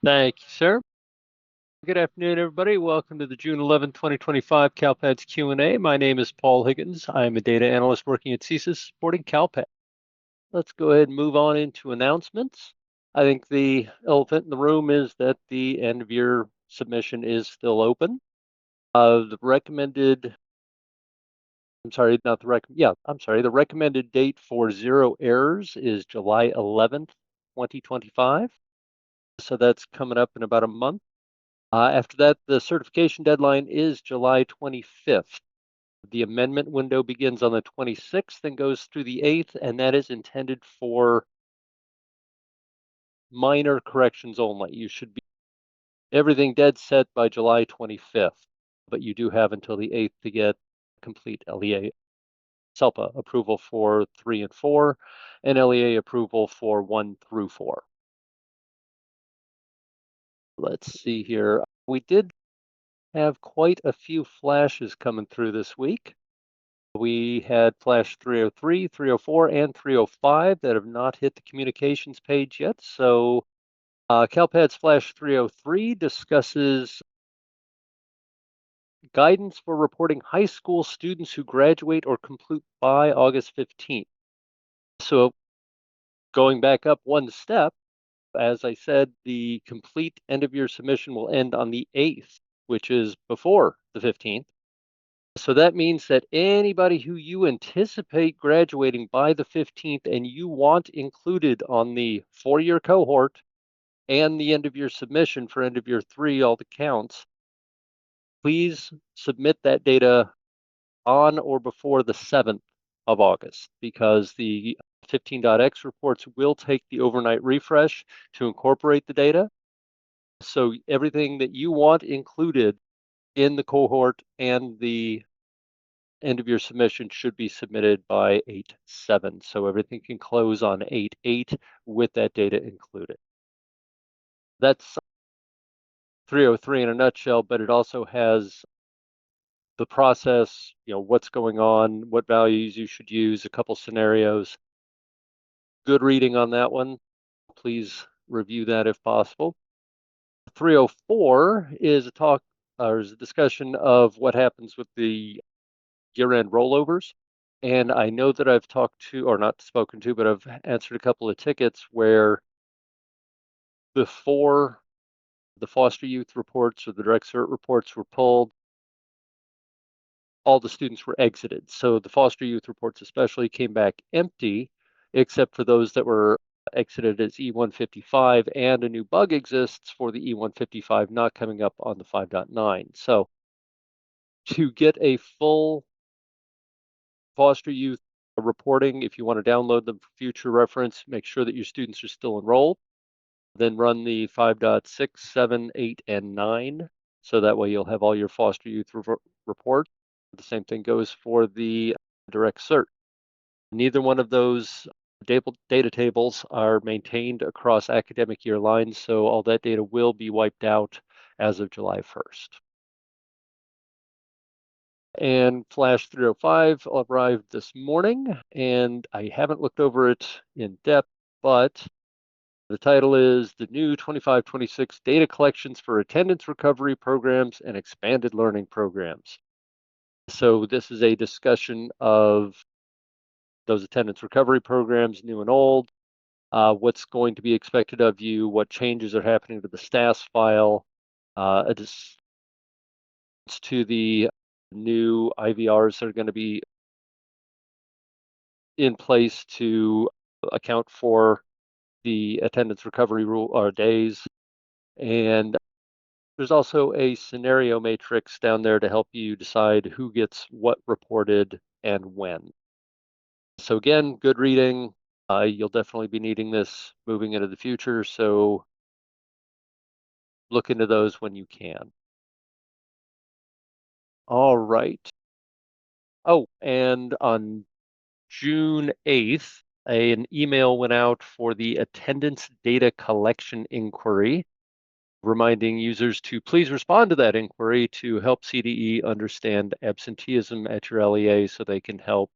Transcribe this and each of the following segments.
Thank you, sir. Good afternoon, everybody. Welcome to the June 11, 2025 CalPADS Q&A. My name is Paul Higgins. I'm a data analyst working at CSIS supporting CalPAD. Let's go ahead and move on into announcements. I think the elephant in the room is that the end of year submission is still open. The recommended date for 0 errors is July 11th, 2025. So that's coming up in about a month. After that, the certification deadline is July 25th. The amendment window begins on the 26th and goes through the 8th, and that is intended for minor corrections only. You should be everything dead set by July 25th, but you do have until the 8th to get complete LEA CELPA approval for 3 and 4, and LEA approval for 1 through 4. Let's see here. We did have quite a few flashes coming through this week. We had Flash 303, 304, and 305 that have not hit the communications page yet. So CalPADS Flash 303 discusses guidance for reporting high school students who graduate or complete by August 15th. So going back up one step, as I said, the complete end of year submission will end on the 8th, which is before the 15th. So that means that anybody who you anticipate graduating by the 15th and you want included on the 4-year cohort and the end of year submission for end of year 3, all the counts, please submit that data on or before the 7th of August, because the 15.x reports will take the overnight refresh to incorporate the data. So everything that you want included in the cohort and the end of your submission should be submitted by 8/7. So everything can close on 8/8 with that data included. That's 303 in a nutshell, but it also has the process, what's going on, what values you should use, a couple scenarios. Good reading on that one. Please review that if possible. 304 is a discussion of what happens with the year-end rollovers. And I know that I've talked to, or not spoken to, but I've answered a couple of tickets where before the foster youth reports or the direct cert reports were pulled, all the students were exited. So the foster youth reports especially came back empty, except for those that were exited as E155, and a new bug exists for the E155 not coming up on the 5.9. So to get a full foster youth reporting, if you want to download them for future reference, make sure that your students are still enrolled. Then run the 5.6, 7, 8, and 9. So that way you'll have all your foster youth reports. The same thing goes for the direct cert. Neither one of those data tables are maintained across academic year lines, so all that data will be wiped out as of July 1st. And Flash 305 arrived this morning, and I haven't looked over it in depth, but the title is The New 25-26 Data Collections for Attendance Recovery Programs and Expanded Learning Programs. So this is a discussion of those attendance recovery programs, new and old, what's going to be expected of you, what changes are happening to the STAS file, to the new IVRs that are going to be in place to account for the attendance recovery rule or days. And there's also a scenario matrix down there to help you decide who gets what reported and when. So again, good reading. You'll definitely be needing this moving into the future, so look into those when you can. All right. Oh, and on June 8th, an email went out for the attendance data collection inquiry, reminding users to please respond to that inquiry to help CDE understand absenteeism at your LEA so they can help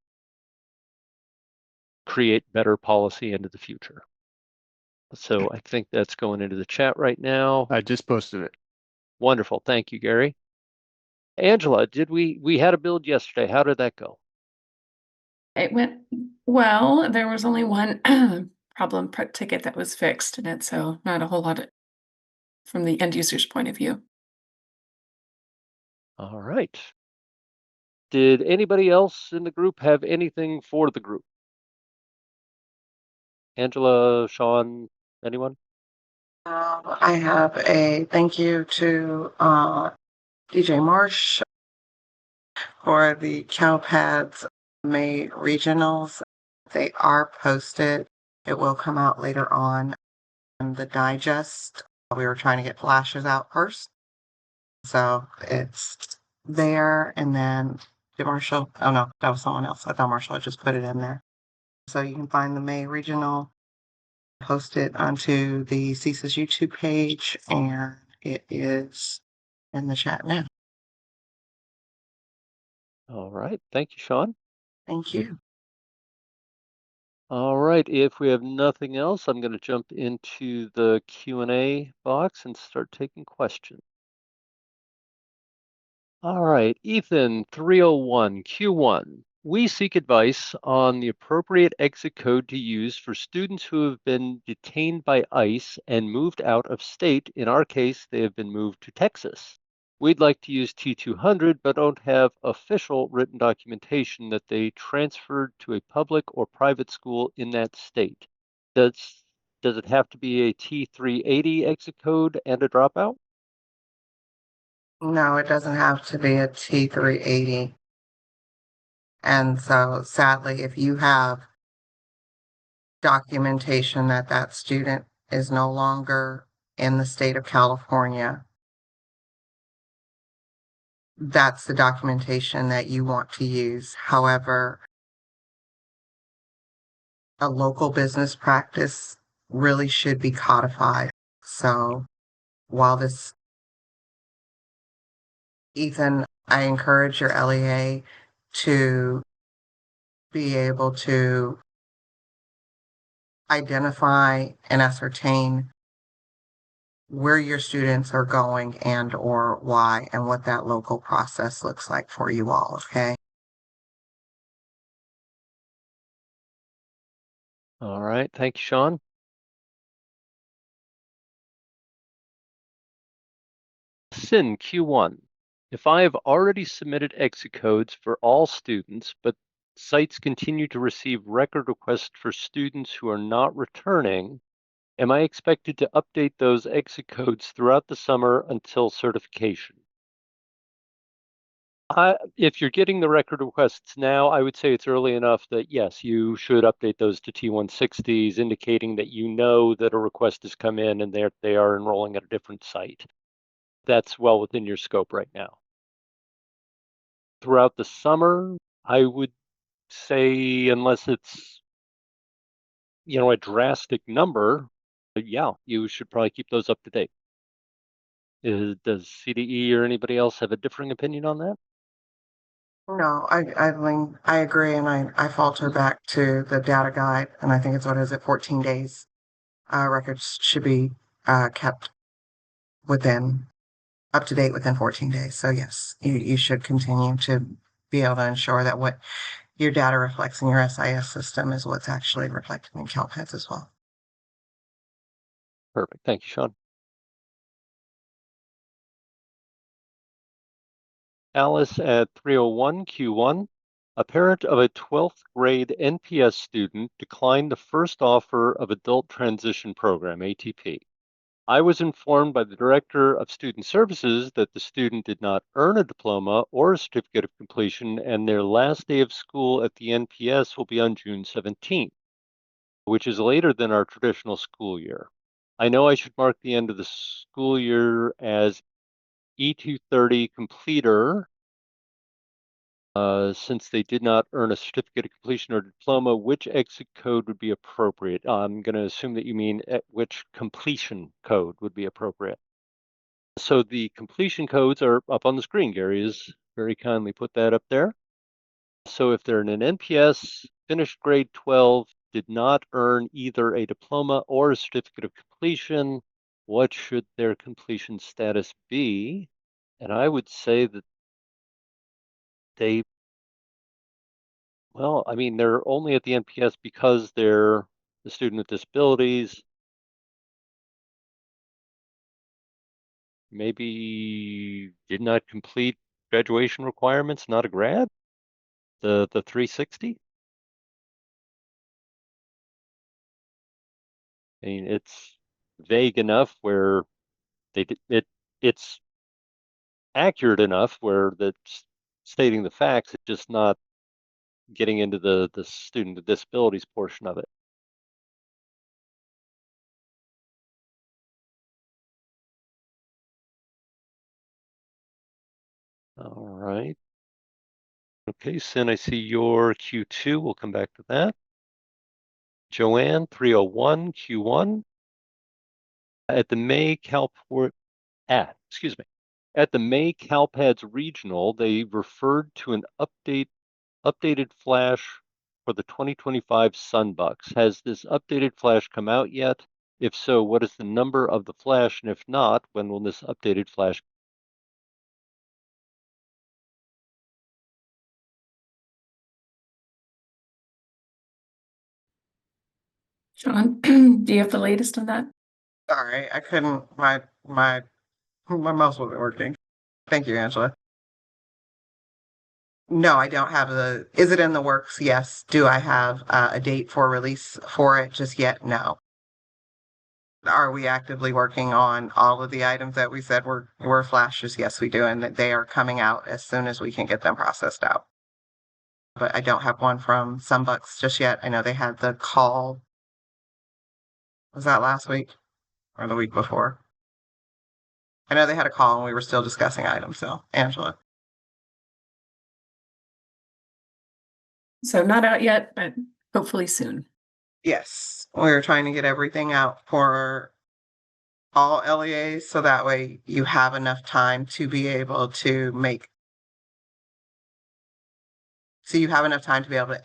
create better policy into the future. So I think that's going into the chat right now. I just posted it. Wonderful. Thank you, Gary. Angela, we had a build yesterday. How did that go? It went well. There was only one problem ticket that was fixed in it, so not a whole lot from the end user's point of view. All right. Did anybody else in the group have anything for the group? Angela, Sean, anyone? I have a thank you to DJ Marsh for the CALPADS May regionals. They are posted. It will come out later on in the digest. We were trying to get flashes out first. So it's there. And then did Marshall? Oh no, that was someone else. I thought Marshall had just put it in there. So you can find the May regional posted onto the CSIS YouTube page, and it is in the chat now. All right. Thank you, Sean. Thank you. All right. If we have nothing else, I'm going to jump into the Q&A box and start taking questions. All right. Ethan 301 Q1. We seek advice on the appropriate exit code to use for students who have been detained by ICE and moved out of state. In our case, they have been moved to Texas. We'd like to use T200, but don't have official written documentation that they transferred to a public or private school in that state. Does it have to be a T380 exit code and a dropout? No, it doesn't have to be a T380. And so sadly, if you have documentation that that student is no longer in the state of California, that's the documentation that you want to use. However, a local business practice really should be codified. So while this, Ethan, I encourage your LEA to be able to identify and ascertain where your students are going and or why, and what that local process looks like for you all, okay? All right. Thank you, Sean. SIN Q1. If I have already submitted exit codes for all students, but sites continue to receive record requests for students who are not returning, am I expected to update those exit codes throughout the summer until certification? If you're getting the record requests now, I would say it's early enough that yes, you should update those to T160s, indicating that you know that a request has come in and they are enrolling at a different site. That's well within your scope right now. Throughout the summer, I would say, unless it's a drastic number, yeah, you should probably keep those up to date. Does CDE or anybody else have a differing opinion on that? No, I agree, and I falter back to the data guide, and I think it's 14 days. Records should be kept within up to date within 14 days. So yes, you should continue to be able to ensure that what your data reflects in your SIS system is what's actually reflected in CALPADS as well. Perfect. Thank you, Sean. Alice at 301 Q1. A parent of a 12th grade NPS student declined the first offer of Adult Transition Program, ATP. I was informed by the Director of Student Services that the student did not earn a diploma or a certificate of completion, and their last day of school at the NPS will be on June 17th, which is later than our traditional school year. I know I should mark the end of the school year as E230 completer, since they did not earn a certificate of completion or diploma. Which exit code would be appropriate? I'm going to assume that you mean which completion code would be appropriate. So the completion codes are up on the screen. Gary has very kindly put that up there. So if they're in an NPS, finished grade 12, did not earn either a diploma or a certificate of completion, what should their completion status be? And I would say that well, I mean, they're only at the NPS because they're a student with disabilities. Maybe did not complete graduation requirements, not a grad? The 360? I mean, it's vague enough where it's accurate enough where that's stating the facts, it's just not getting into the student with disabilities portion of it. All right. Okay, Sin, I see your Q2. We'll come back to that. Joanne, 301, Q1. At the May At the May CalPADS Regional, they referred to an updated flash for the 2025 Sunbucks. Has this updated flash come out yet? If so, what is the number of the flash? And if not, when will this updated flash? John, do you have the latest on that? Sorry, I couldn't, my mouse wasn't working. Thank you, Angela. No, I don't have is it in the works? Yes. Do I have a date for release for it just yet? No. Are we actively working on all of the items that we said were flashes? Yes, we do. And they are coming out as soon as we can get them processed out. But I don't have one from Sunbucks just yet. I know they had the call. Was that last week or the week before? I know they had a call and we were still discussing items. So, Angela. So not out yet, but hopefully soon. Yes, we're trying to get everything out for all LEAs so that way you have enough time to be able to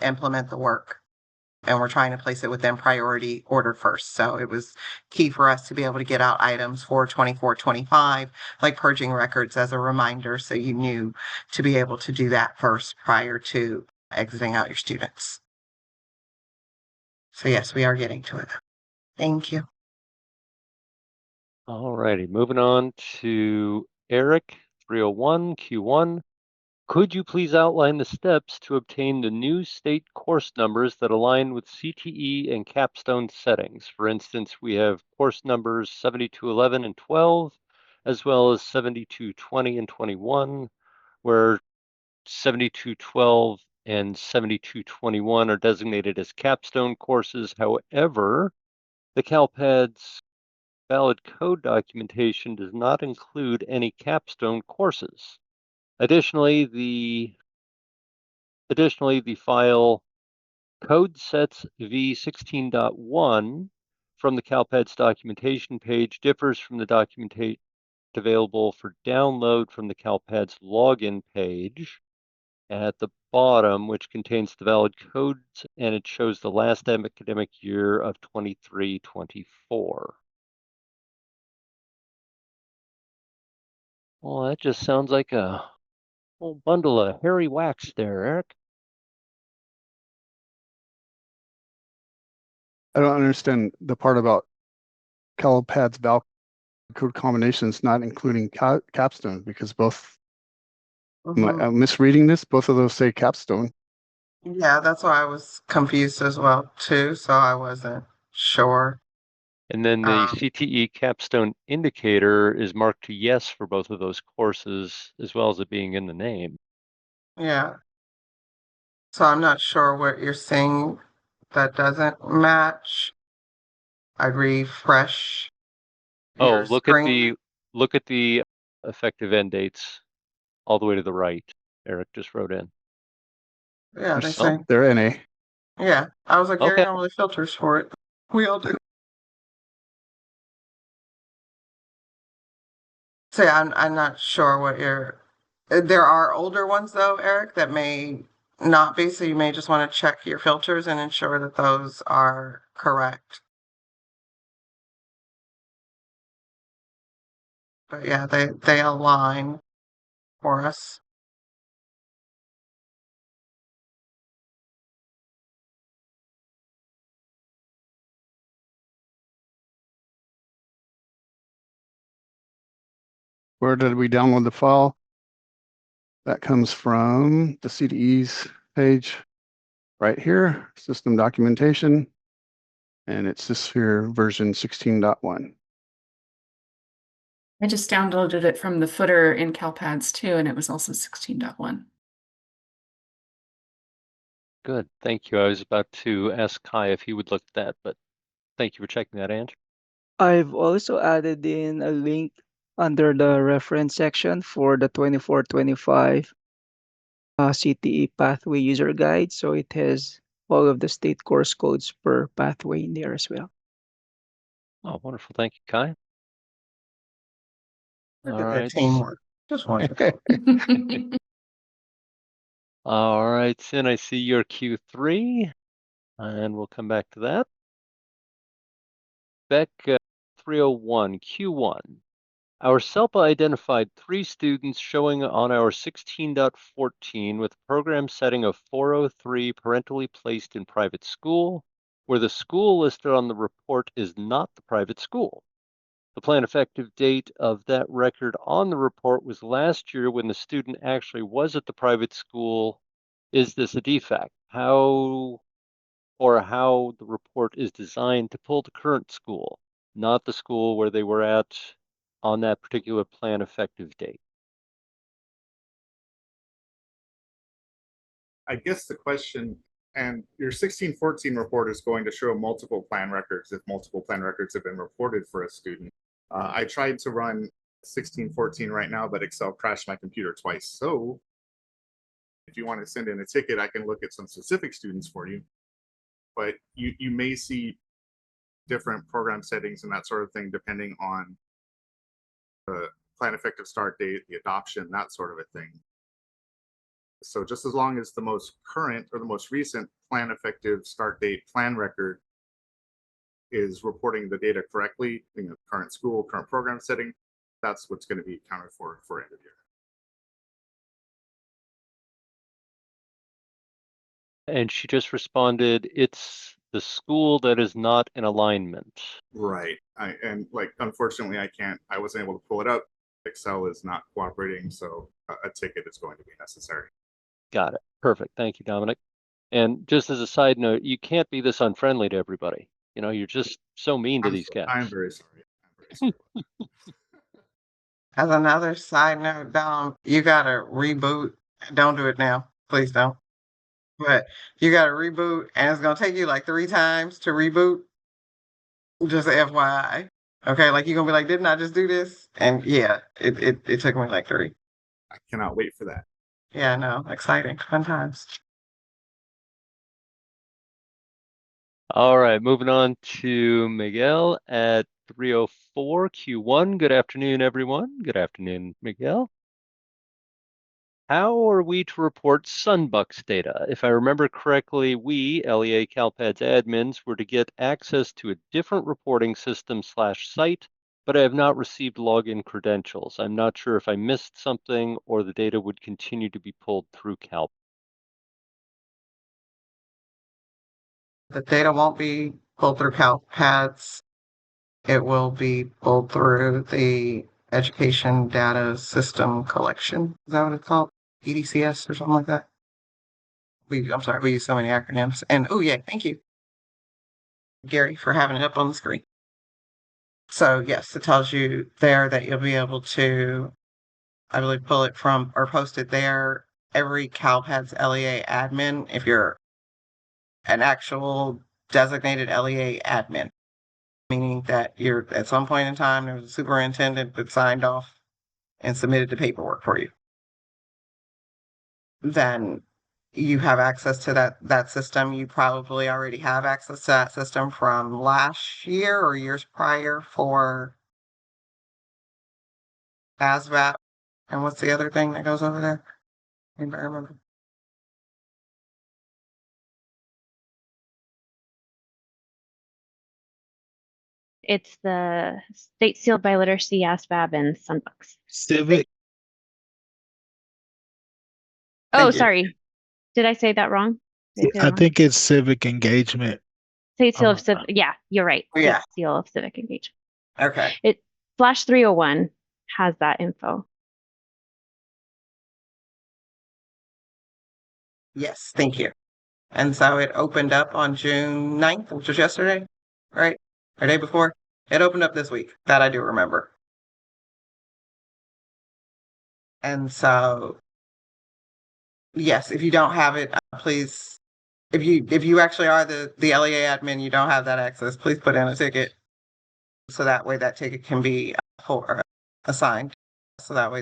implement the work. And we're trying to place it within priority order first. So it was key for us to be able to get out items for 24-25, like purging records as a reminder. So you knew to be able to do that first prior to exiting out your students. So yes, we are getting to it. Thank you. All righty, moving on to Eric, 301, Q1. Could you please outline the steps to obtain the new state course numbers that align with CTE and capstone settings? For instance, we have course numbers 7211 and 12, as well as 7220 and 21, where 7212 and 7221 are designated as capstone courses. However, the CalPADS valid code documentation does not include any capstone courses. Additionally, the file code sets v16.1 from the CalPADS documentation page differs from the documentation available for download from the CalPADS login page at the bottom, which contains the valid codes, and it shows the last academic year of 23-24. Well, that just sounds like a whole bundle of hairy wax there, Eric. I don't understand the part about CalPADS valid code combinations not including capstone because both. Am I misreading this? Both of those say capstone. Yeah, that's why I was confused as well too. So I wasn't sure. And then the CTE capstone indicator is marked to yes for both of those courses, as well as it being in the name. Yeah. So I'm not sure what you're saying that doesn't match. I refresh your screen. Look at the effective end dates all the way to the right. Eric just wrote in. Yeah, they say. They're NA. Yeah, I was like, there Okay. are normally filters for it. We all do. So yeah, I'm not sure what there are older ones though, Eric, that may not be, so you may just want to check your filters and ensure that those are correct. But yeah, they align for us. Where did we download the file? That comes from the CDE's page right here, system documentation. And it's this here version 16.1. I just downloaded it from the footer in CalPads too, and it was also 16.1. Good, thank you. I was about to ask Kai if he would look at that, but thank you for checking that, Ange. I've also added in a link under the reference section for the 24-25 CTE pathway user guide. So it has all of the state course codes per pathway in there as well. Oh, wonderful. Thank you, Kai. Look All at that right. teamwork. Just wonderful. All right, Sin, I see your Q3, and we'll come back to that. Beck 301, Q1. Our SELPA identified 3 students showing on our 16.14 with a program setting of 403 parentally placed in private school, where the school listed on the report is not the private school. The plan effective date of that record on the report was last year when the student actually was at the private school. Is this a defect? How the report is designed to pull the current school, not the school where they were at on that particular plan effective date? I guess the question, and your 1614 report is going to show multiple plan records if multiple plan records have been reported for a student. I tried to run 1614 right now, but Excel crashed my computer twice. So if you want to send in a ticket, I can look at some specific students for you. But you may see different program settings and that sort of thing depending on the plan effective start date, the adoption, that sort of a thing. So just as long as the most current or the most recent plan effective start date plan record is reporting the data correctly, current school, current program setting, that's what's going to be accounted for end of year. And she just responded, it's the school that is not in alignment. Right. Unfortunately, I wasn't able to pull it up. Excel is not cooperating, so a ticket is going to be necessary. Got it. Perfect. Thank you, Dominic. And just as a side note, you can't be this unfriendly to everybody. You're just so mean to these guys. I'm very sorry. As another side note, Dom, you gotta reboot. Don't do it now. Please don't. But you gotta reboot, and it's gonna take you like 3 times to reboot. Just FYI. Okay, like you're gonna be like, didn't I just do this? And yeah, it took me like 3. I cannot wait for that. Yeah, no, exciting, fun times. All right, moving on to Miguel at 304 Q1. Good afternoon, everyone. Good afternoon, Miguel. How are we to report Sunbucks data? If I remember correctly, we, LEA CalPads admins, were to get access to a different reporting system / site, but I have not received login credentials. I'm not sure if I missed something or the data would continue to be pulled through Calp. The data won't be pulled through CalPads. It will be pulled through the Education Data System Collection. Is that what it's called? EDCS or something like that? I'm sorry, we use so many acronyms. And oh yeah, thank you, Gary, for having it up on the screen. So yes, it tells you there that you'll be able to, I believe, pull it from or post it there. Every CalPads LEA admin, if you're an actual designated LEA admin, meaning that you're at some point in time there was a superintendent that signed off and submitted the paperwork for you, then you have access to that system. You probably already have access to that system from last year or years prior for ASVAB. And what's the other thing that goes over there? Anybody remember? It's the state sealed by literacy, ASVAB, and Sunbucks. Civic. Oh, Thank you. sorry. Did I say that wrong? Did I say that I wrong? think it's civic engagement. State seal of civic. Yeah, you're right. State Yeah. seal of civic engagement. Okay. It Flash 301 has that info. Yes, thank you. And so it opened up on June 9th, which was yesterday, right? Or day before? It opened up this week. That I do remember. And so, yes, if you don't have it, please, if you actually are the LEA admin, you don't have that access, please put in a ticket. So that way that ticket can be assigned. So that way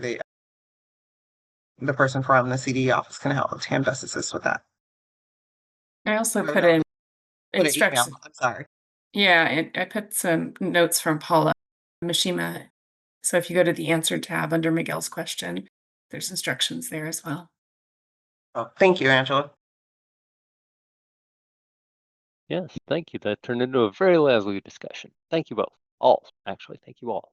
the person from the CD office can best assist with that. I also Or put in Put an email. instructions. I'm sorry. Yeah, I put some notes from Paula Mishima. So if you go to the answer tab under Miguel's question, there's instructions there as well. Oh, thank you, Angela. Yes, thank you. That turned into a very lively discussion. Thank you both. All, actually, thank you all.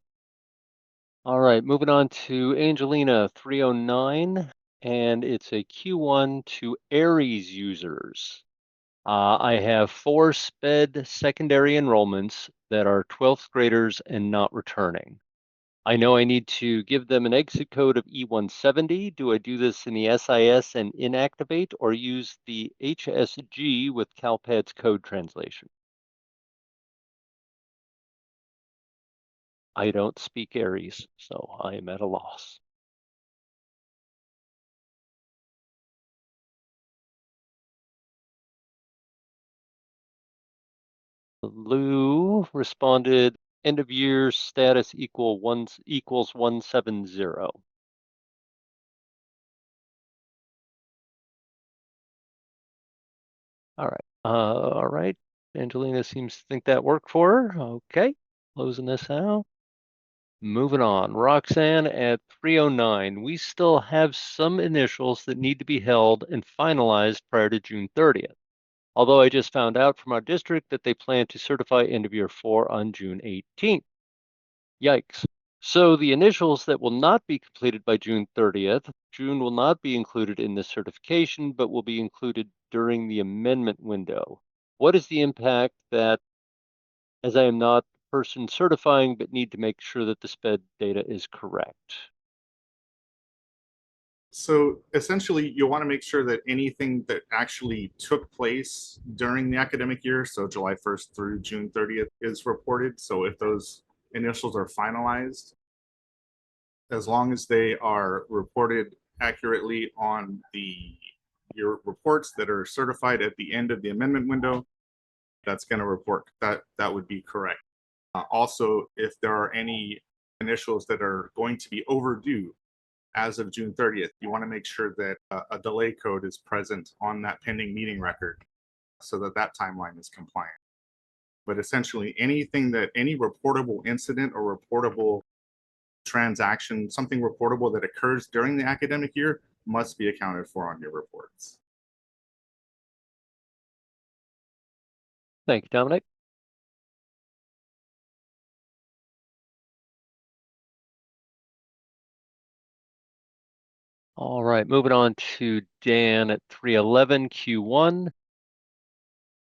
All right, moving on to Angelina 309, and it's a Q1 to Aries users. I have 4 SPED secondary enrollments that are 12th graders and not returning. I know I need to give them an exit code of E170. Do I do this in the SIS and inactivate, or use the HSG with CALPADS code translation? I don't speak Aries, so I am at a loss. Lou responded, end of year status equals 170. All right. Angelina seems to think that worked for her. Okay, closing this out. Moving on. Roxanne at 309. We still have some initials that need to be held and finalized prior to June 30th. Although I just found out from our district that they plan to certify end of year 4 on June 18th. Yikes. So the initials that will not be completed by June 30th, June will not be included in this certification, but will be included during the amendment window. What is the impact that, as I am not the person certifying, but need to make sure that the SPED data is correct? So essentially, you'll want to make sure that anything that actually took place during the academic year, so July 1st through June 30th, is reported. So if those initials are finalized, as long as they are reported accurately on your reports that are certified at the end of the amendment window, that's going to report that would be correct. Also, if there are any initials that are going to be overdue as of June 30th, you want to make sure that a delay code is present on that pending meeting record so that that timeline is compliant. But essentially, any reportable incident or reportable transaction, something reportable that occurs during the academic year must be accounted for on your reports. Thank you, Dominic. All right, moving on to Dan at 311 Q1.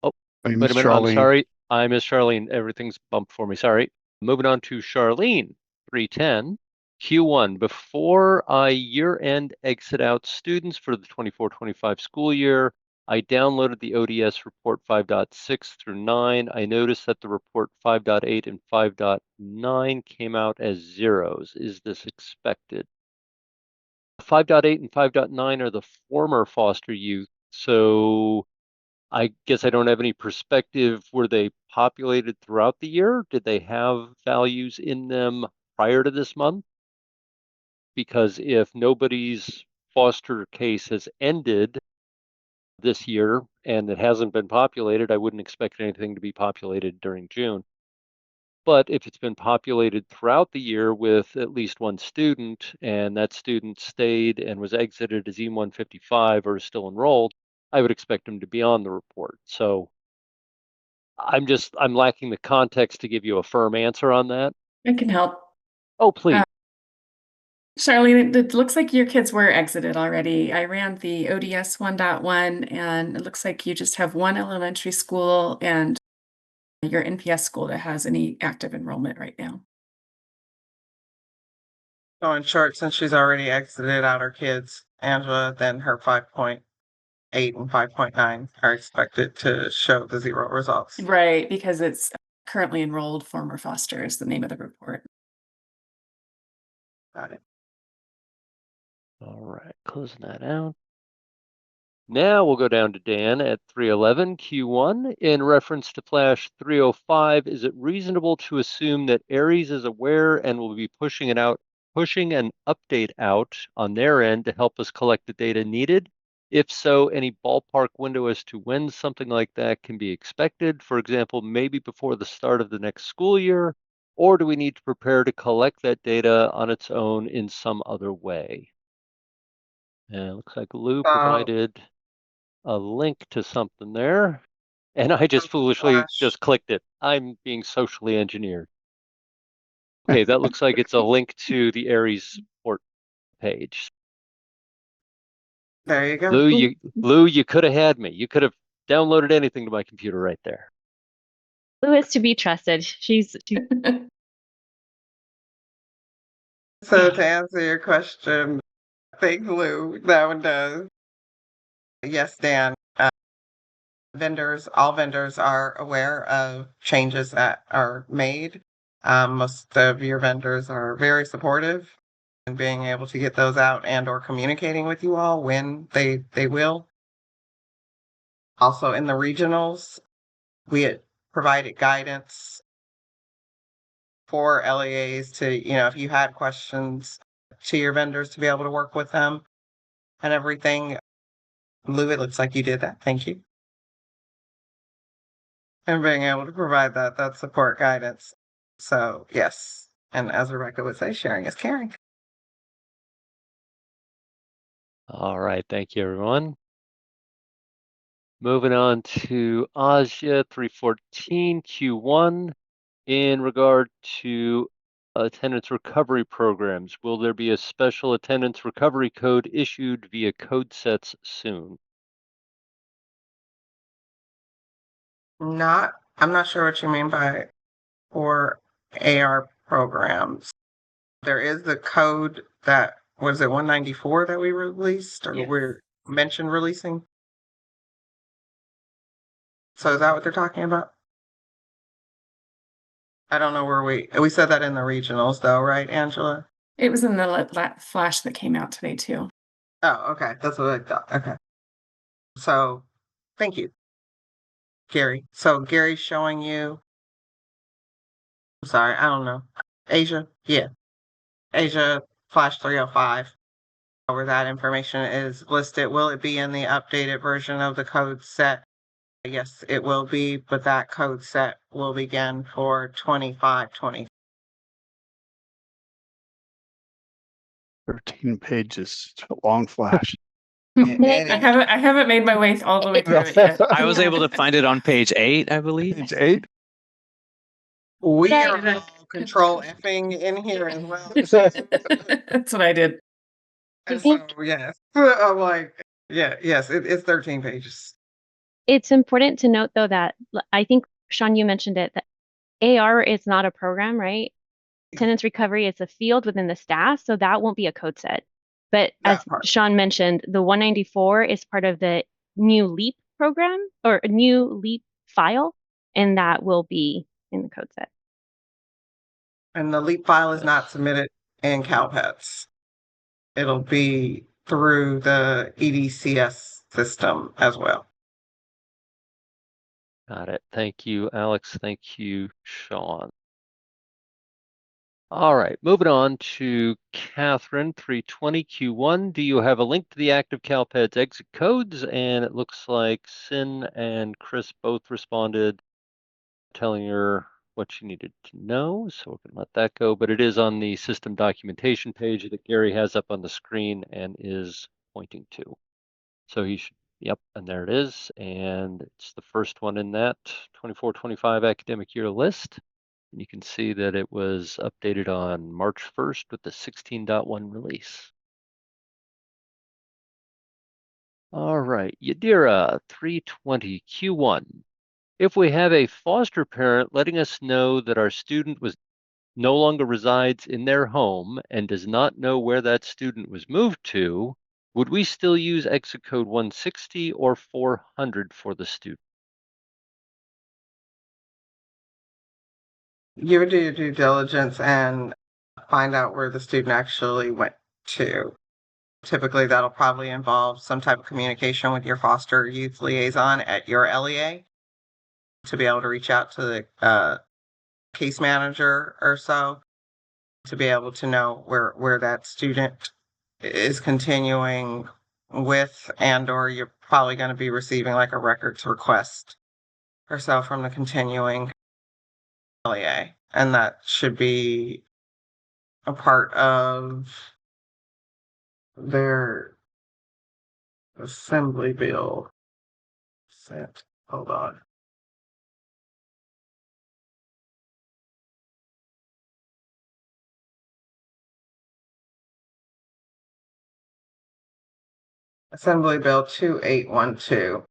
Oh, wait a minute, I'm sorry. I missed Charlene. Everything's bumped for me, sorry. Moving on to Charlene, 310 Q1. Before I year-end exit out students for the 24-25 school year, I downloaded the ODS report 5.6 through 9. I noticed that the report 5.8 and 5.9 came out as zeros. Is this expected? 5.8 and 5.9 are the former foster youth, so I guess I don't have any perspective. Were they populated throughout the year? Did they have values in them prior to this month? Because if nobody's foster case has ended this year and it hasn't been populated, I wouldn't expect anything to be populated during June. But if it's been populated throughout the year with at least one student, and that student stayed and was exited as E155 or is still enrolled, I would expect them to be on the report. So I'm lacking the context to give you a firm answer on that. I can help. Oh, please. Charlene, it looks like your kids were exited already. I ran the ODS 1.1, and it looks like you just have one elementary school and your NPS school that has any active enrollment right now. So in short, since she's already exited out her kids, Angela, then her 5.8 and 5.9 are expected to show the 0 results. Right, because it's currently enrolled former foster is the name of the report. Got it. All right, closing that out. Now we'll go down to Dan at 311 Q1. In reference to Flash 305, is it reasonable to assume that Aries is aware and will be pushing an update out on their end to help us collect the data needed? If so, any ballpark window as to when something like that can be expected? For example, maybe before the start of the next school year, or do we need to prepare to collect that data on its own in some other way? And it looks like Lou provided a link to something there, and I just foolishly Flash. just clicked it. I'm being socially engineered. Okay, that looks like it's a link to the Aries support page. There you go. Lou, you could have had me. You could have downloaded anything to my computer right there. Lou is to be trusted. So to answer your question, thank Lou, that one does. Yes, Dan. All vendors are aware of changes that are made. Most of your vendors are very supportive in being able to get those out and or communicating with you all when they will. Also in the regionals, we had provided guidance for LEAs to, if you had questions to your vendors to be able to work with them and everything. Lou, it looks like you did that. Thank you. And being able to provide that support guidance. So yes, and as Rebecca would say, sharing is caring. All right, thank you, everyone. Moving on to Asia 314 Q1 in regard to attendance recovery programs. Will there be a special attendance recovery code issued via code sets soon? I'm not sure what you mean by for AR programs. There is the code that was it 194 that we released or Yes. we're mentioned releasing. So is that what they're talking about? I don't know where we said that in the regionals though, right, Angela? It was in the flash that came out today too. Oh, okay. That's what I thought. Okay. So thank you, Gary. So Gary's showing you. I'm sorry, I don't know. Asia? Yeah. Asia Flash 305. Where that information is listed. Will it be in the updated version of the code set? Yes, it will be, but that code set will begin for 25-20. 13 pages. It's a long flash. I haven't made my way all the way through it yet. I was able to find it on page 8, I believe. Page 8? We Yeah. are all control Fing in here as well. That's what I did. And so, yes, I'm like, yes, it's 13 pages. It's important to note, though, that I think, Sean, you mentioned it, that AR is not a program, right? Attendance recovery is a field within the staff, so that won't be a code set. But as Sean mentioned, the 194 is part of the new LEAP program or a new LEAP file, and that will be in the code set. And the LEAP file is not submitted in CALPADS. It'll be through the EDCS system as well. Got it. Thank you, Alex. Thank you, Sean. All right, moving on to Catherine, 320 Q1. Do you have a link to the active CalPADS exit codes? And it looks like Sin and Chris both responded telling her what she needed to know, so we can let that go. But it is on the system documentation page that Gary has up on the screen and is pointing to. So he should Yep, and there it is. And it's the first one in that 24-25 academic year list. And you can see that it was updated on March 1st with the 16.1 release. All right, Yadira 320 Q1. If we have a foster parent letting us know that our student no longer resides in their home and does not know where that student was moved to, would we still use exit code 160 or 400 for the student? You would do your due diligence and find out where the student actually went to. Typically, that'll probably involve some type of communication with your foster youth liaison at your LEA to be able to reach out to the case manager or so to be able to know where that student is continuing with, and or you're probably going to be receiving like a records request or so from the continuing LEA, and that should be a part of their assembly bill set. Hold on. Assembly Bill 2812,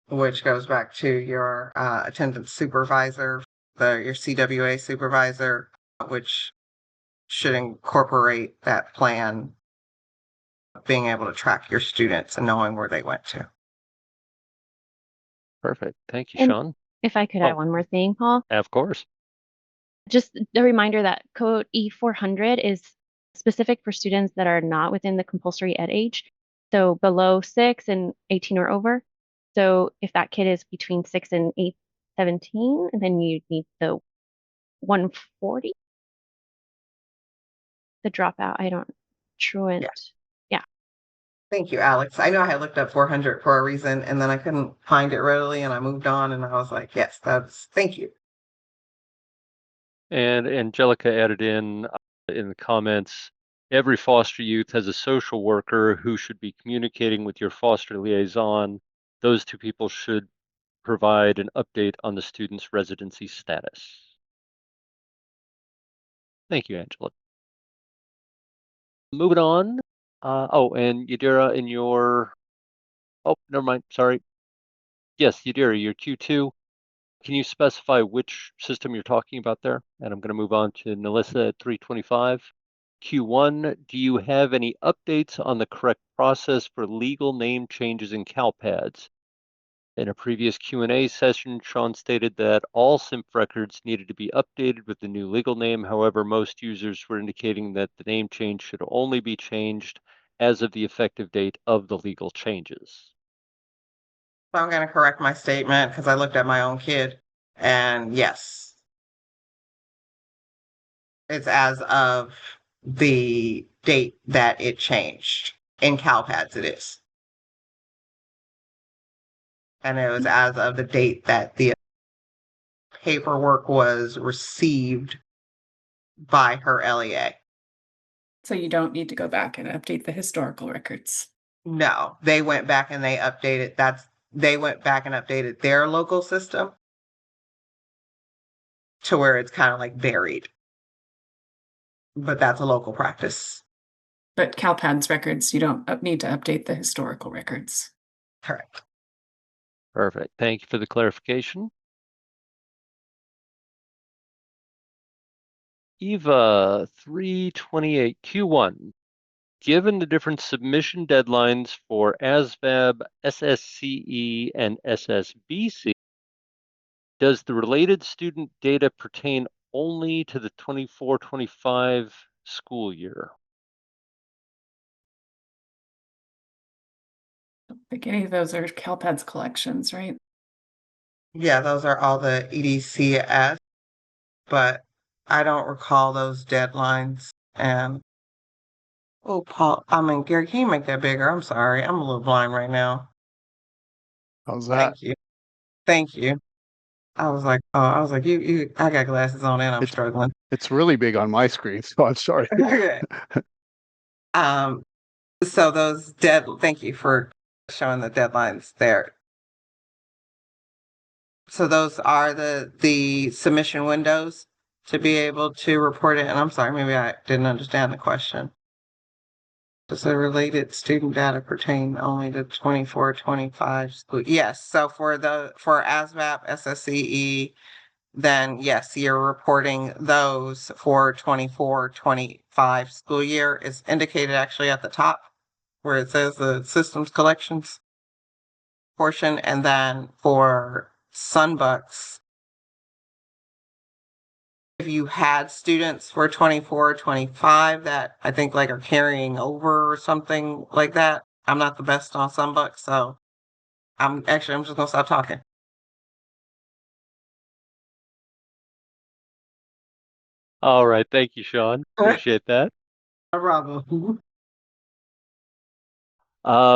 which goes back to your attendance supervisor, your CWA supervisor, which should incorporate that plan, being able to track your students and knowing where they went to. Perfect. Thank you, And Sean. if I could Oh. add one more thing, Paul, Of course. just a reminder that code E400 is specific for students that are not within the compulsory ed age, so below 6 and 18 or over. So if that kid is between 6 and 17, then you need the 140. The dropout, I don't, truant. Yeah. Yeah. Thank you, Alex. I know I had looked up 400 for a reason, and then I couldn't find it readily, and I moved on, and I was like, yes, thank you. And Angelica added in the comments, every foster youth has a social worker who should be communicating with your foster liaison. Those two people should provide an update on the student's residency status. Thank you, Angela. Moving on. And Yadira, never mind, sorry. Yes, Yadira, your Q2. Can you specify which system you're talking about there? And I'm going to move on to Melissa at 325. Q1, do you have any updates on the correct process for legal name changes in CALPADS? In a previous Q&A session, Sean stated that all SIMP records needed to be updated with the new legal name. However, most users were indicating that the name change should only be changed as of the effective date of the legal changes. So I'm going to correct my statement because I looked at my own kid, and yes, it's as of the date that it changed. In CalPads, it is. And it was as of the date that the paperwork was received by her LEA. So you don't need to go back and update the historical records. No, they went back and they updated they went back and updated their local system to where it's kind of like buried. But that's a local practice. But CalPADS records, you don't need to update the historical records. Correct. Perfect. Thank you for the clarification. Eva 328 Q1. Given the different submission deadlines for ASVAB, SSCE, and SSBC, does the related student data pertain only to the 24-25 school year? I don't think any of those are CalPADS collections, right? Yeah, those are all the EDCS, but I don't recall those deadlines. And oh, Paul, Gary, can you make that bigger? I'm sorry, I'm a little blind right now. How's that? Thank you. I was like, you. I got glasses on and I'm struggling. It's really big on my screen, so I'm sorry. Okay. So those thank you for showing the deadlines there. So those are the submission windows to be able to report it. And I'm sorry, maybe I didn't understand the question. Does the related student data pertain only to 24-25 school? Yes. So for ASVAB, SSCE, then yes, you're reporting those for 24-25 school year. Is indicated actually at the top where it says the systems collections portion. And then for Sunbucks, if you had students for 24-25 that I think like are carrying over or something like that, I'm not the best on Sunbucks, so I'm just gonna stop talking. All right. Thank you, Sean. Appreciate that. No problem.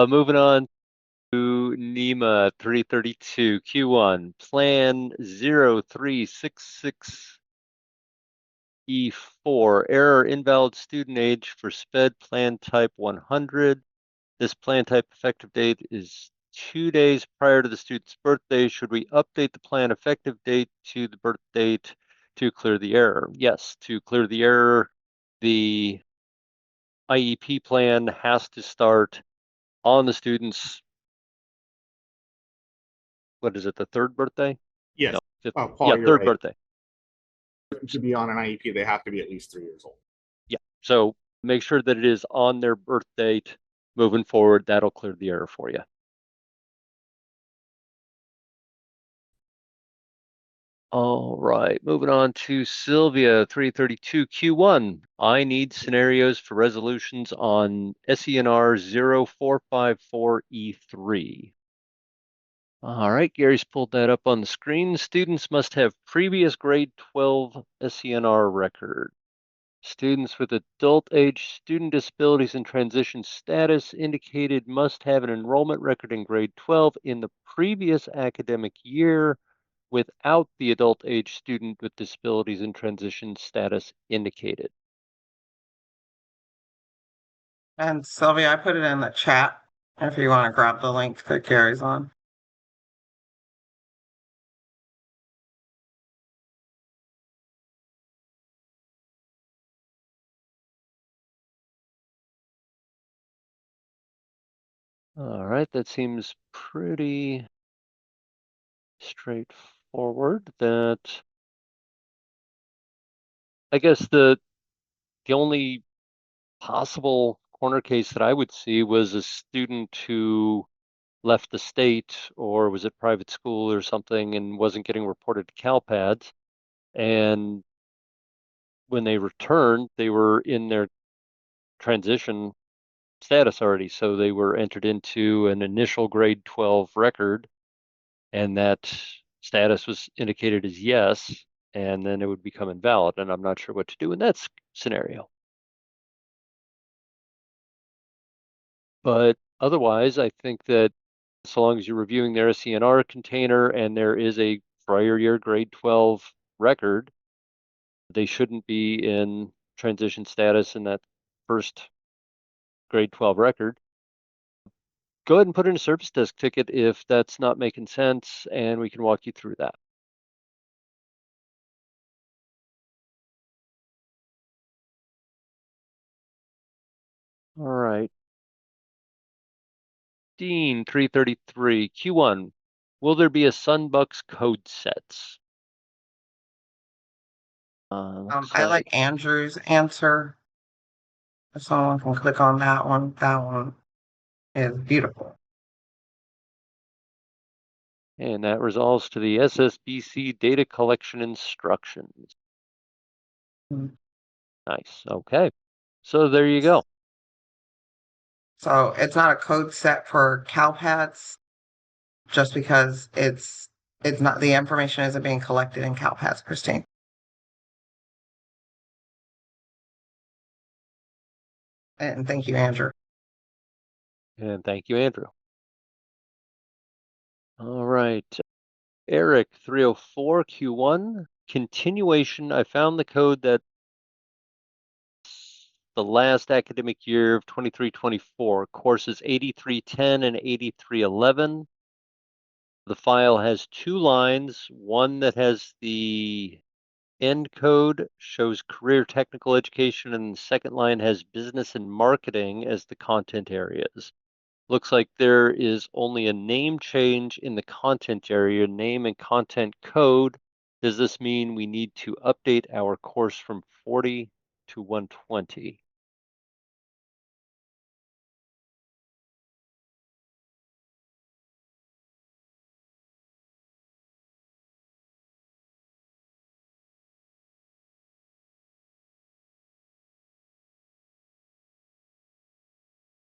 Moving on to NEMA 332 Q1 Plan 0366 E4 error invalid student age for SPED plan type 100. This plan type effective date is 2 days prior to the student's birthday. Should we update the plan effective date to the birth date to clear the error? Yes, to clear the error, the IEP plan has to start on the student's, what is it, the third birthday? Yes. No, fifth, Paul, yeah, you're third right. birthday. To be on an IEP, they have to be at least 3 years old. Yeah, so make sure that it is on their birth date moving forward. That'll clear the error for you. All right, moving on to Sylvia 332 Q1. I need scenarios for resolutions on SENR 0454E3. All right, Gary's pulled that up on the screen. Students must have previous grade 12 SENR record. Students with adult age student disabilities and transition status indicated must have an enrollment record in grade 12 in the previous academic year without the adult age student with disabilities and transition status indicated. And Sylvia, I put it in the chat if you want to grab the link that Gary's on. All right, that seems pretty straightforward. That I guess the only possible corner case that I would see was a student who left the state, or was it private school or something, and wasn't getting reported to CALPADS. And when they returned, they were in their transition status already. So they were entered into an initial grade 12 record, and that status was indicated as yes, and then it would become invalid. And I'm not sure what to do in that scenario. But otherwise, I think that so long as you're reviewing their SENR container and there is a prior year grade 12 record, they shouldn't be in transition status in that first grade 12 record. Go ahead and put in a service desk ticket if that's not making sense, and we can walk you through that. All right. Dean 333 Q1. Will there be a Sunbucks code sets? I like Andrew's answer. If someone can click on that one is beautiful. And that resolves to the SSBC data collection instructions. Nice. Okay. So there you go. So it's not a code set for CalPads, just because it's not, the information isn't being collected in CalPads, Christine. And thank you, Andrew. And thank you, Andrew. All right. Eric 304 Q1. Continuation. I found the code that the last academic year of 23-24, courses 8310 and 8311. The file has two lines, one that has the end code, shows career technical education, and the second line has business and marketing as the content areas. Looks like there is only a name change in the content area, name and content code. Does this mean we need to update our course from 40 to 120?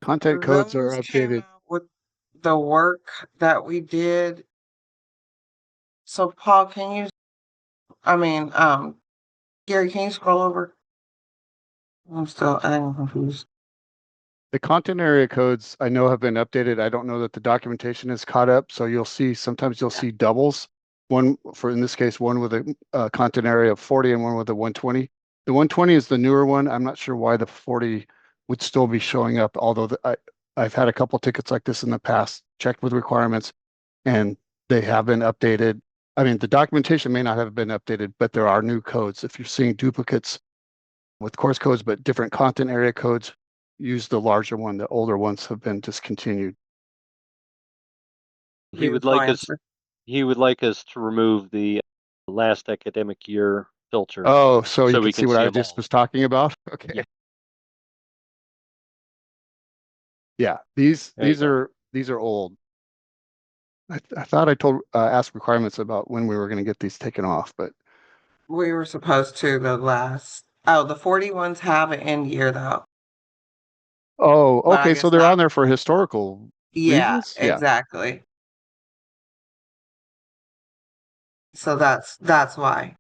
Content codes are Those came updated. out with the work that we did. So Paul, can you, Gary, can you scroll over? I'm confused. The content area codes I know have been updated. I don't know that the documentation is caught up. So sometimes you'll see doubles. One for, in this case, one with a content area of 40 and one with a 120. The 120 is the newer one. I'm not sure why the 40 would still be showing up, although I've had a couple tickets like this in the past, checked with requirements, and they have been updated. I mean, the documentation may not have been updated, but there are new codes. If you're seeing duplicates with course codes, but different content area codes, use the larger one. The older ones have been discontinued. He would like us to remove the last academic year filter. Oh, so you we can see what I them just all. was talking about? Okay. Yeah. Yeah, these There you are old. I thought I told asked requirements about when we were going to get these taken off, but We were supposed to the 40 ones have an end year though. oh, But I okay, guess so they're that, on there for historical yeah, reasons? Yeah. exactly. So that's why,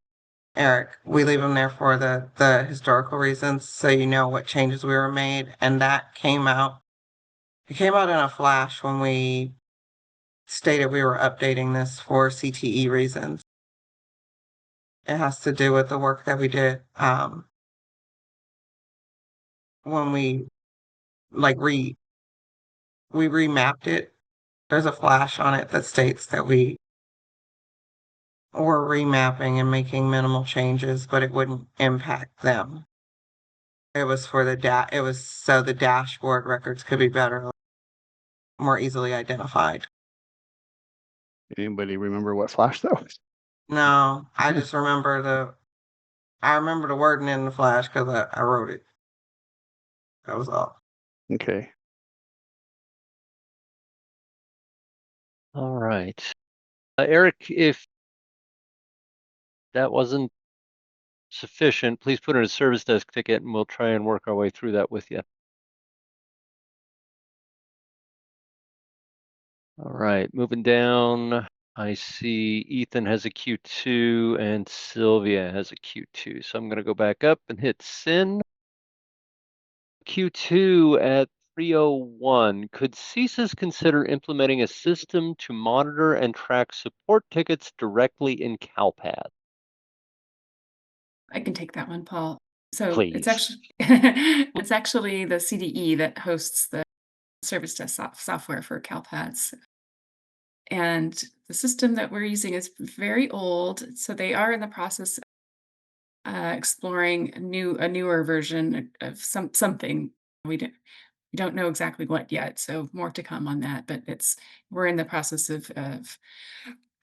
Eric, we leave them there for the historical reasons, so you know what changes we were made. And that came out, it came out in a flash when we stated we were updating this for CTE reasons. It has to do with the work that we did when we we remapped it. There's a flash on it that states that we were remapping and making minimal changes, but it wouldn't impact them. It was for it was so the dashboard records could be better, more easily identified. Anybody remember what flash that was? No, I just remember the wording in the flash because I wrote it. That was all. Okay. All right. Eric, if that wasn't sufficient, please put in a service desk ticket and we'll try and work our way through that with you. All right, moving down, I see Ethan has a Q2 and Sylvia has a Q2. So I'm going to go back up and hit send. Q2 at 301. Could CSIS consider implementing a system to monitor and track support tickets directly in CALPAD? I can take that one, Paul. So Please. it's actually the CDE that hosts the service desk software for CalPads. And the system that we're using is very old, so they are in the process of exploring a newer version of something. We don't know exactly what yet, so more to come on that. But we're in the process of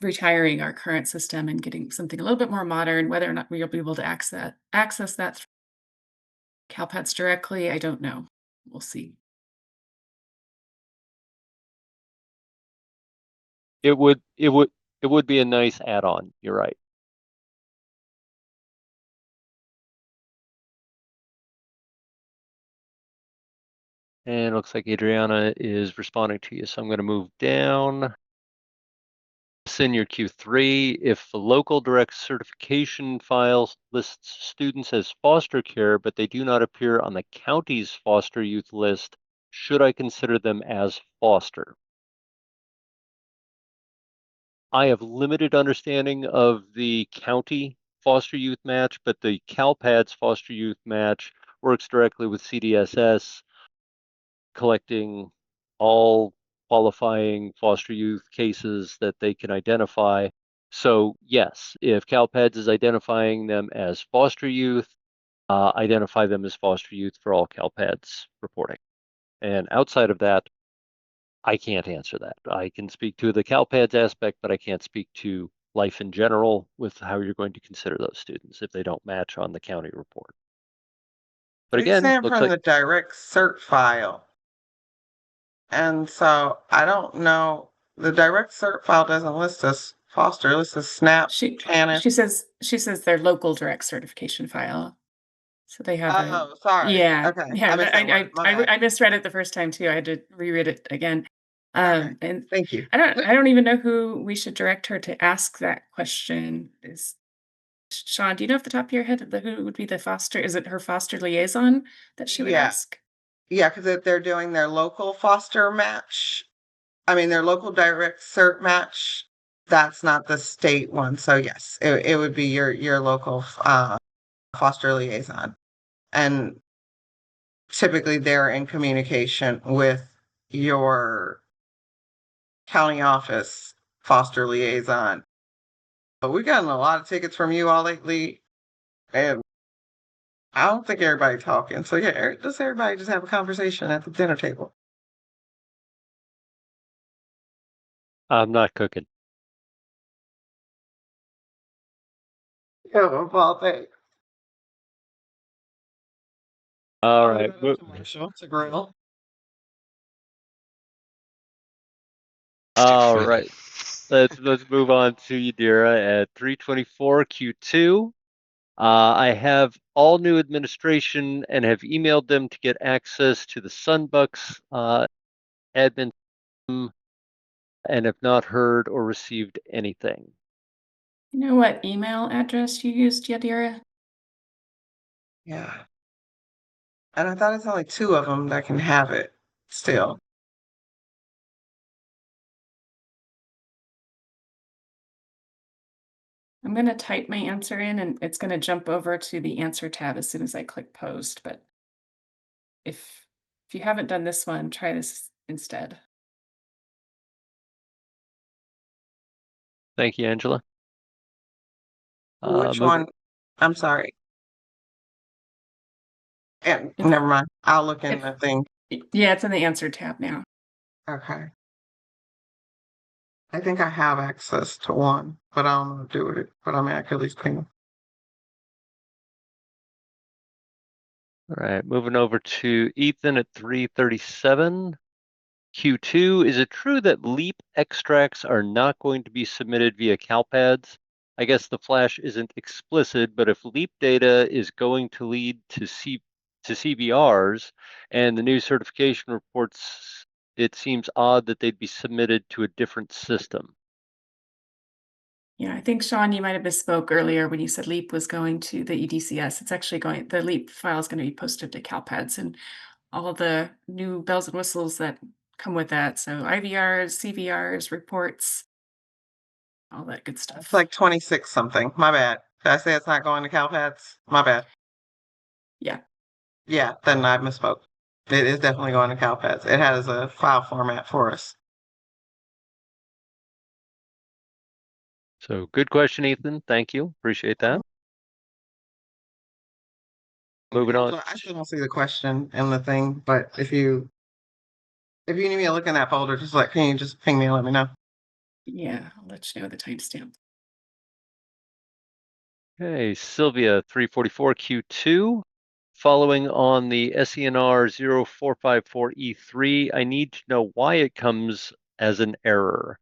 retiring our current system and getting something a little bit more modern. Whether or not we'll be able to access that through CalPads directly, I don't know. We'll see. It would be a nice add-on. You're right. And it looks like Adriana is responding to you. So I'm going to move down. Send your Q3. If the local direct certification file lists students as foster care, but they do not appear on the county's foster youth list, should I consider them as foster? I have limited understanding of the county foster youth match, but the CalPADS foster youth match works directly with CDSS, collecting all qualifying foster youth cases that they can identify. So yes, if CalPADS is identifying them as foster youth, identify them as foster youth for all CalPADS reporting. And outside of that, I can't answer that. I can speak to the CalPADS aspect, but I can't speak to life in general with how you're going to consider those students if they don't match on the county report. But He's again, saying looks from like the direct cert file. And so I don't know, the direct cert file doesn't list us foster, it lists us SNAP, She TANF. she says their local direct certification file. So they have Oh, sorry. yeah, Okay. yeah. I missed that word. My bad. I misread it the first time too. I had to reread it again. Okay. And Thank you. I don't even know who we should direct her to ask that question. Is Sean, do you know off the top of your head who would be the foster? Is it her foster liaison that she would Yeah. ask? Yeah, because if they're doing their local foster match, I mean, their local direct cert match, that's not the state one. So yes, it would be your local foster liaison. And typically they're in communication with your county office foster liaison. But we've gotten a lot of tickets from you all lately, and I don't think everybody talking. So yeah, just everybody just have a conversation at the dinner table. I'm not cooking. Yeah, well, thanks. All right. To grill. All right. Let's move on to Yadira at 324 Q2. I have all new administration and have emailed them to get access to the Sunbucks admin and have not heard or received anything. You know what email address you used, Yadira? Yeah. And I thought it's only 2 of them that can have it still. I'm going to type my answer in and it's going to jump over to the answer tab as soon as I click post. But if you haven't done this one, try this instead. Thank you, Angela. Which one? I'm sorry. Yeah, If- never mind. I'll look in if- the thing. Yeah, it's in the answer tab now. Okay. I think I have access to one, but I don't know what to do with it. But I mean, I could at least ping them. All right, moving over to Ethan at 337. Q2, is it true that LEAP extracts are not going to be submitted via CalPADS? I guess the flash isn't explicit, but if LEAP data is going to lead to CBRs and the new certification reports, it seems odd that they'd be submitted to a different system. Yeah, I think Sean, you might have misspoke earlier when you said LEAP was going to the EDCS. It's actually the LEAP file is going to be posted to CalPADS and all the new bells and whistles that come with that. So IVRs, CVRs, reports, all that good stuff. It's like 26 something. My bad. Did I say it's not going to CalPADS? My bad. Yeah. Yeah, then I misspoke. It is definitely going to CalPADS. It has a file format for us. So good question, Ethan. Thank you. Appreciate that. Moving on. I still don't see the question in the thing, but if you need me to look in that folder, can you just ping me and let me know? Yeah, I'll let you know the timestamp. Okay, Sylvia, 344 Q2. Following on the SENR 0454E3, I need to know why it comes as an error.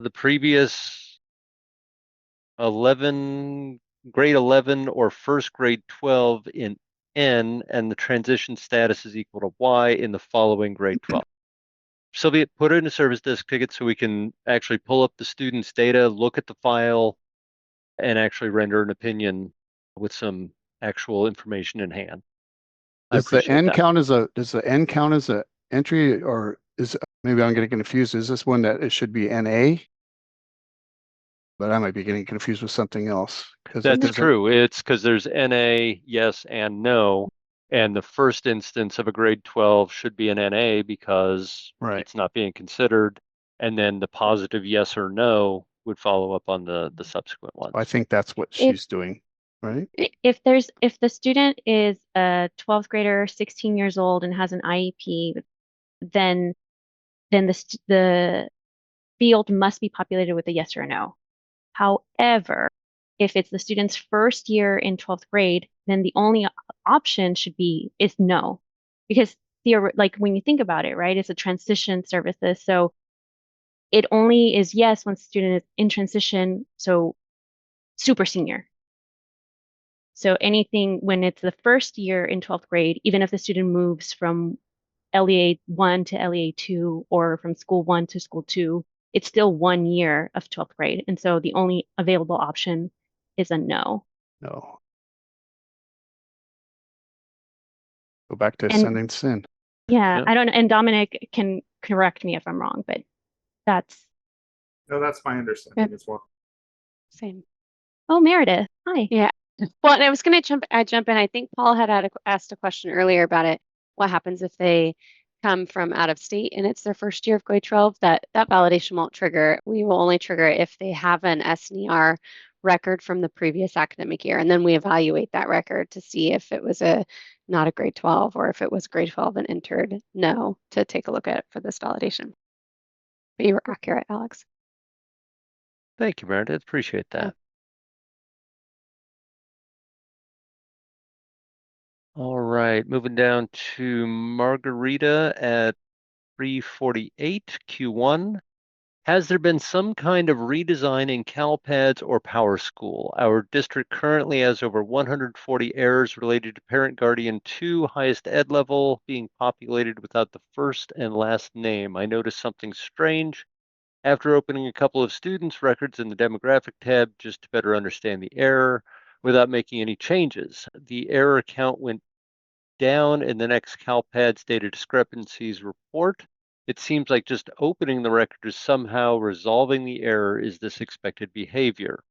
The previous grade 11 or first grade 12 in N, and the transition status is equal to Y in the following grade 12. Sylvia, put it in a service desk ticket so we can actually pull up the student's data, look at the file, and actually render an opinion with some actual information in hand. Does the N count as a entry, or maybe I'm getting confused? Is this one that it should be NA? But I might be getting confused with something else. That's true. It's because there's NA, yes, and no. And the first instance of a grade 12 should be an NA because Right. it's not being considered. And then the positive yes or no would follow up on the subsequent ones. I think that's what she's doing, right? If the student is a 12th grader, 16 years old, and has an IEP, then the field must be populated with a yes or a no. However, if it's the student's first year in 12th grade, then the only option is no, because like when you think about it, right, it's a transition services, so it only is yes when the student is in transition, so super senior. So anything when it's the first year in 12th grade, even if the student moves from LEA 1 to LEA 2 or from school 1 to school 2, it's still 1 year of 12th grade. And so the only available option is a no. No. Go back to And- ascending sin. Yeah, Yeah. I don't know. And Dominic can correct me if I'm wrong, but that's No, that's my understanding as well. Same. oh, Meredith. Hi. Yeah. Well, and I was going to jump in. I think Paul had asked a question earlier about it. What happens if they come from out of state and it's their first year of grade 12? That validation won't trigger. We will only trigger it if they have an SNR record from the previous academic year, and then we evaluate that record to see if it was not a grade 12 or if it was grade 12 and entered no to take a look at it for this validation. But you were accurate, Alex. Thank you, Meredith. Appreciate that. Yeah. All right, moving down to Margarita at 348 Q1. Has there been some kind of redesign in CalPads or PowerSchool? Our district currently has over 140 errors related to Parent Guardian 2 highest ed level being populated without the first and last name. I noticed something strange after opening a couple of students' records in the demographic tab just to better understand the error without making any changes. The error count went down in the next CalPads data discrepancies report. It seems like just opening the record is somehow resolving the error. Is this expected behavior?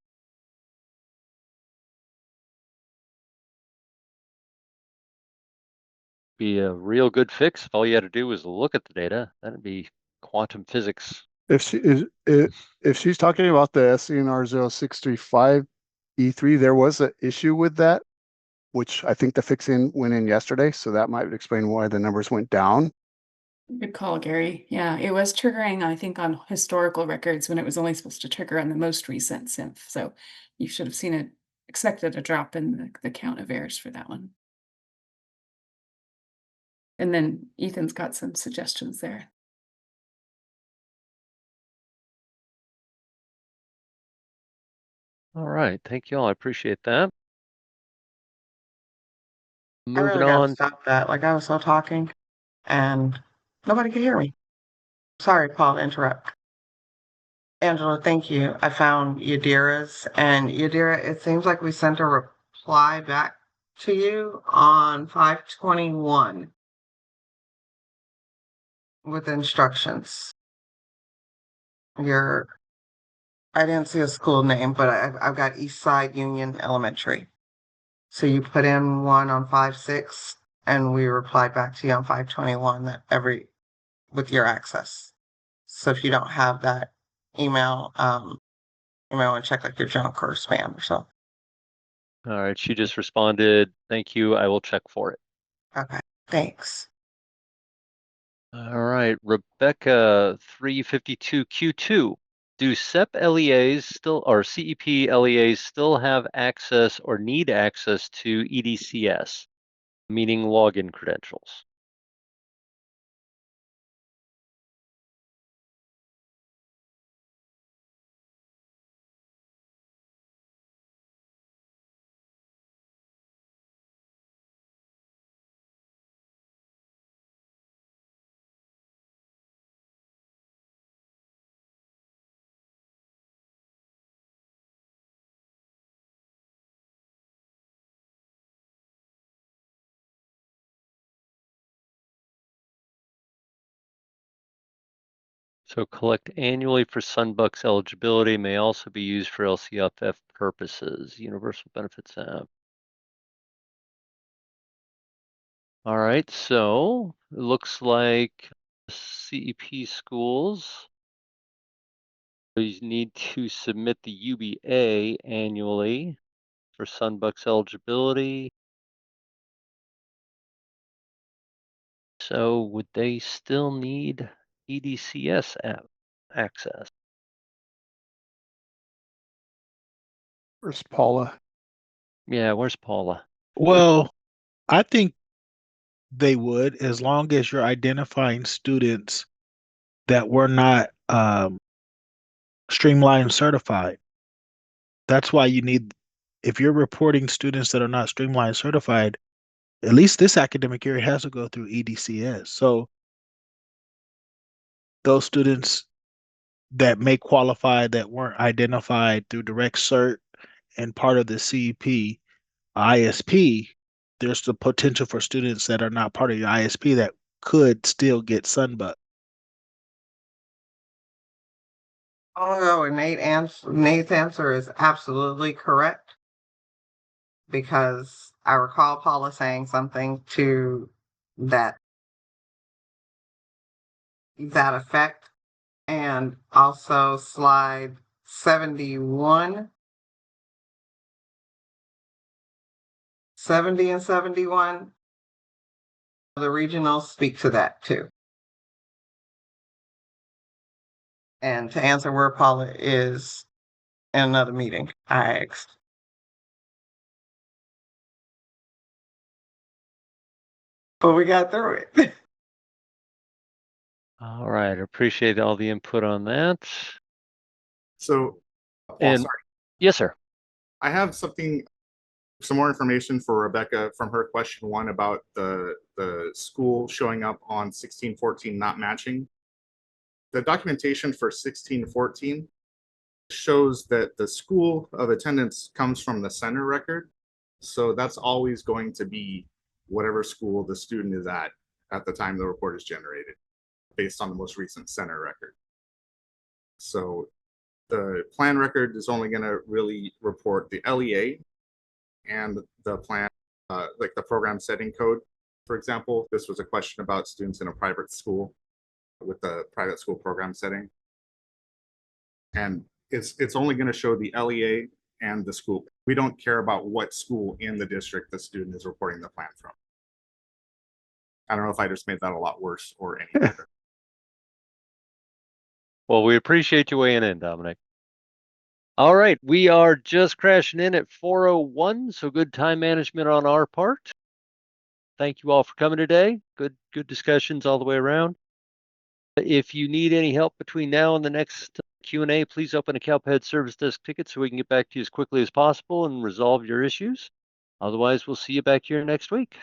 Be a real good fix if all you had to do was look at the data. That'd be quantum physics. If she's talking about the SENR 0635 E3, there was an issue with that, which I think the fix-in went in yesterday, so that might explain why the numbers went down. Good call, Gary. Yeah, it was triggering, I think, on historical records when it was only supposed to trigger on the most recent synth. So you should have expected a drop in the count of errors for that one. And then Ethan's got some suggestions there. All right, thank you all. I appreciate that. I Moving really gotta on. stop that. Like I was still talking and nobody could hear me. Sorry, Paul, to interrupt. Angela, thank you. I found Yadira's, and Yadira, it seems like we sent a reply back to you on 5/21 with instructions. I didn't see a school name, but I've got Eastside Union Elementary. So you put in one on 5/6, and we replied back to you on 5/21 with your access. So if you don't have that email, you might want to check like your junk or spam or something. All right, she just responded, thank you, I will check for it. Okay, thanks. All right, Rebecca, 352 Q2. Do CEP LEAs still, or CEP LEAs still have access or need access to EDCS, meaning login credentials? So collect annually for Sunbucks eligibility may also be used for LCFF purposes. Universal Benefits app. All right, so it looks like CEP schools, you need to submit the UBA annually for Sunbucks eligibility. So would they still need EDCS app access? Where's Paula? Yeah, where's Paula? Well, I think they would, as long as you're identifying students that were not streamline certified. That's why you need, if you're reporting students that are not streamline certified, at least this academic year has to go through EDCS. So those students that may qualify that weren't identified through direct cert and part of the CEP ISP, there's the potential for students that are not part of your ISP that could still get Sunbuck. Oh, and Nate's answer is absolutely correct. Because I recall Paula saying something to that effect. And also slide 71, 70 and 71. The regionals speak to that too. And to answer where Paula is in another meeting, I asked. But we got through it. All right, appreciate all the input on that. So, Paul, And sorry, yes, sir. I have some more information for Rebecca from her question 1 about the school showing up on 1614 not matching. The documentation for 1614 shows that the school of attendance comes from the SENR record. So that's always going to be whatever school the student is at the time the report is generated, based on the most recent SENR record. So the plan record is only going to really report the LEA and the plan, like the program setting code. For example, this was a question about students in a private school with the private school program setting. And it's only going to show the LEA and the school. We don't care about what school in the district the student is reporting the plan from. I don't know if I just made that a lot worse or any better. Well, we appreciate you weighing in, Dominic. All right, we are just crashing in at 4:01, so good time management on our part. Thank you all for coming today. Good discussions all the way around. If you need any help between now and the next Q&A, please open a CalPADS service desk ticket so we can get back to you as quickly as possible and resolve your issues. Otherwise, we'll see you back here next week.